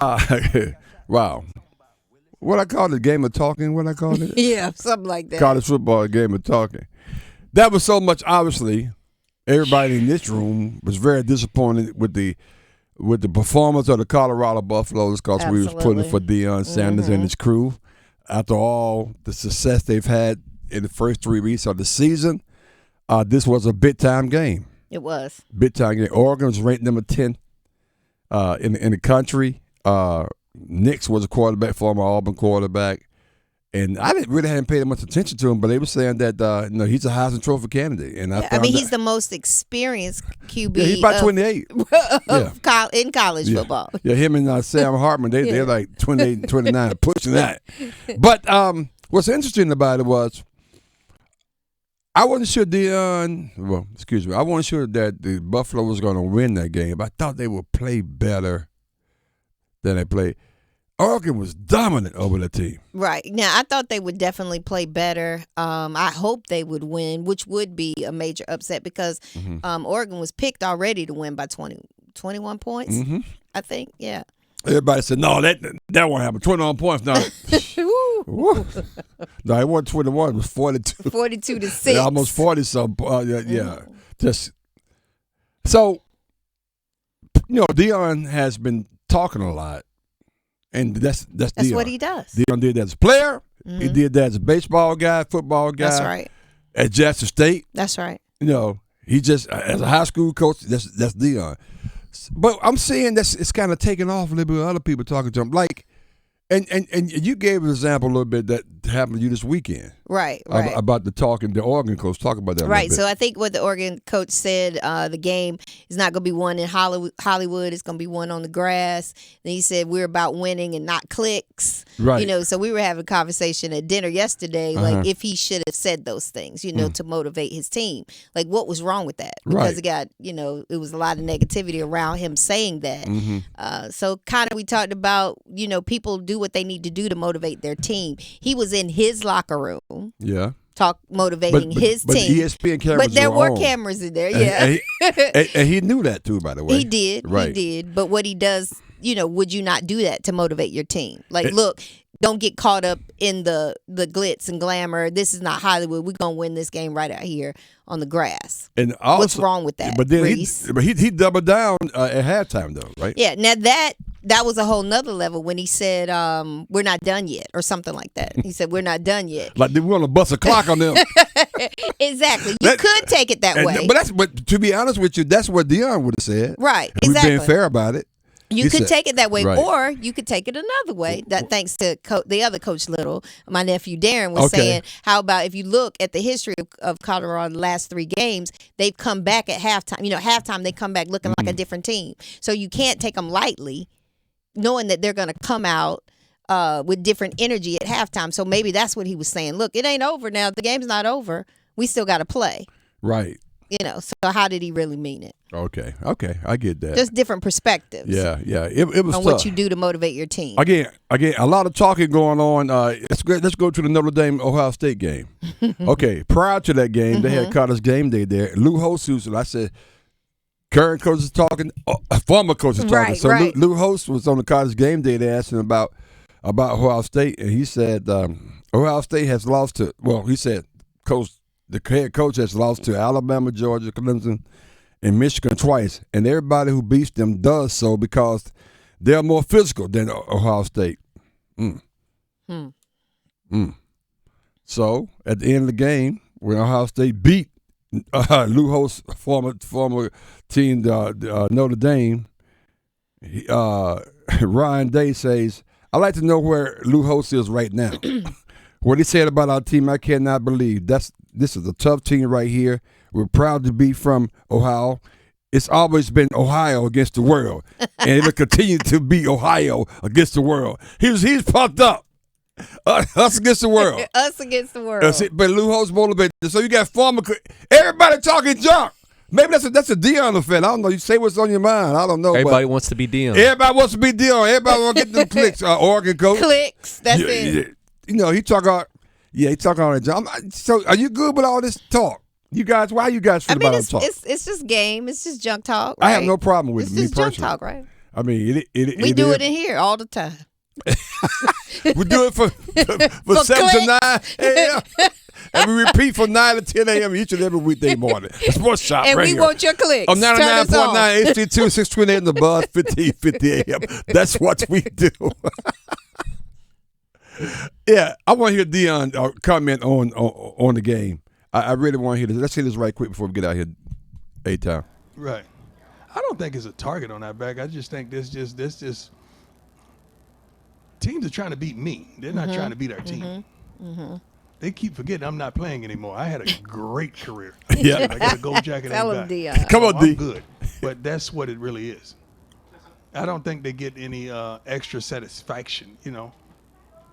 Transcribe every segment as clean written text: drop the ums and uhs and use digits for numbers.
Wow. What I call it, game of talking? What I call it? Yeah, something like that. College football, a game of talking. That was so much. Obviously, everybody in this room was very disappointed with the performance of the Colorado Buffaloes because we was pulling for Deion Sanders and his crew. After all the success they've had in the first 3 weeks of the season, this was a big time game. It was big time game. Oregon was ranked number 10 in the country. Nix was a quarterback, former Auburn quarterback. And I didn't really hadn't paid much attention to him, but they were saying that he's a Heisman Trophy candidate. And I mean, he's the most experienced QB. Yeah, he's about 28 in college football. Yeah, him and Sam Hartman, they're like 28 and 29, pushing that. But what's interesting about it was I wasn't sure I wasn't sure that the Buffalo was going to win that game. I thought they would play better than they played. Oregon was dominant over the team. Right. Now, I thought they would definitely play better. I hope they would win, which would be a major upset because Oregon was picked already to win by 21 points, I think. Yeah. Everybody said, no, that won't happen. 21 points. No, no, it wasn't 21. It was 42. 42 to 6. Yeah, almost 40-something. Yeah. Just so, Deion has been talking a lot. And that's Deion. What he does. Deion did that as a player. He did that as a baseball guy, football guy. That's right. At Jackson State. That's right. He just, as a high school coach, that's Deion. But I'm saying it's kind of taking off a little bit with other people talking to him. Like, and you gave an example a little bit that happened to you this weekend. Right. About the Oregon coach. Talk about that a little bit. So I think what the Oregon coach said, the game is not going to be won in Hollywood. It's going to be won on the grass. And he said we're about winning and not clicks. Right. So we were having a conversation at dinner yesterday, like if he should have said those things, to motivate his team. Like what was wrong with that? Because it got, it was a lot of negativity around him saying that. So kind of we talked about, people do what they need to do to motivate their team. He was in his locker room. Yeah. Motivating his but team. ESPN cameras but there were on. cameras in there, And he knew that too, by the way. He did. Right. He did. But what he does, would you not do that to motivate your team? Like, look, don't get caught up in the glitz and glamour. This is not Hollywood. We're going to win this game right out here on the grass. And also, what's wrong with that? But then Reese? he doubled down at halftime, though, right? Yeah. Now that was a whole nother level when he said, we're not done yet or something like that. He said, we're not done yet. Like they want to bust a clock on them. Exactly. You could take it that way. But to be honest with you, that's what Deion would have said. Right. We've Exactly. been fair about it. You could take it that way, right. or you could take it another way. That thanks to the other Coach Little, my nephew Darren was saying, how about if you look at the history of Colorado the last 3 games, they've come back at halftime. Halftime they come back looking like a different team. So you can't take them lightly, knowing that they're going to come out with different energy at halftime. So maybe that's what he was saying. Look, it ain't over now. The game's not over. We still got to play. Right. So how did he really mean it? Okay, I get that. Just different perspectives. Yeah. It was on tough. what you do to motivate your team. Again, a lot of talking going on. Let's go to the Notre Dame Ohio State game. Okay, prior to that game, they had College Game Day there. Lou Holtz, who I said, current coach is talking, former coach is talking. Right, so right. Lou Holtz was on the College Game Day. They asked him about Ohio State, and he said Ohio State has lost to. Well, he said the head coach has lost to Alabama, Georgia, Clemson, and Michigan twice, and everybody who beats them does so because they're more physical than Ohio State. So at the end of the game, when Ohio State beat Lou Holtz's former team, Notre Dame, Ryan Day says, "I'd like to know where Lou Holtz is right now." What he said about our team, I cannot believe. This is a tough team right here. We're proud to be from Ohio. It's always been Ohio against the world, and it'll continue to be Ohio against the world. He's pumped up. Us against the world. Us against the world. But Lou Holtz motivated. So you got everybody talking junk. Maybe that's a Deion effect. I don't know. You say what's on your mind. I don't know. Everybody wants to be Deion. Everybody wants to be Deion. Everybody want to get them clicks. Oregon coach. Clicks. That's it. He talk all that junk. So are you good with all this talk? You guys, why you guys feel about all the talk? It's just game. It's just junk talk. Right? I have no problem with it's me just personally. junk talk, right? I mean, we do it in here all the time. We do it for 7 to 9 a.m. And we repeat from 9 to 10 a.m. each and every weekday morning. Sports Shop and right we here. want your clicks. On 99.9 HD2 628 in the buzz 1550 a.m. That's what we do. Yeah, I want to hear Dion comment on the game. I really want to hear this. Let's hear this right quick before we get out here. A-Town. Right. I don't think it's a target on our back. I just think this teams are trying to beat me. They're not trying to beat our team. They keep forgetting I'm not playing anymore. I had a great career. Yeah. I got a gold jacket. Tell and him, back. Dion. Come on, D. I'm good. But that's what it really is. I don't think they get any extra satisfaction, you know.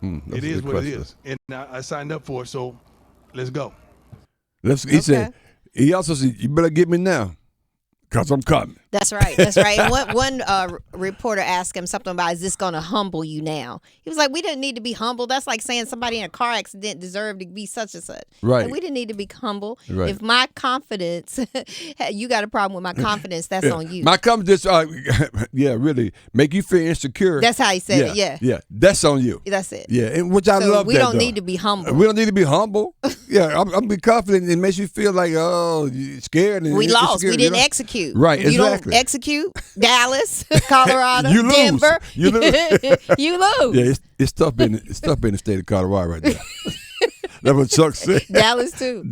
It is what it is. And I signed up for it, so let's go. He said, he also said, you better get me now, because I'm coming. That's right. And one reporter asked him something about, is this going to humble you now? He was like, we didn't need to be humble. That's like saying somebody in a car accident deserved to be such and such. Right. Like, we didn't need to be humble. Right. If my confidence, you got a problem with my confidence, that's on you. My confidence, really, make you feel insecure. That's how he said it, yeah. Yeah, that's on you. That's it. Yeah, and which I So love we that, don't though. need to be humble. We don't need to be humble. Yeah, I'm be confident. It makes you feel like, oh, you're scared. And We lost. insecure, We didn't execute. Right, if you exactly. don't execute, Dallas, Colorado, You lose. Denver, You lose. you lose. Yeah, it's tough being in the state of Colorado right now. That's what Chuck said. Dallas too.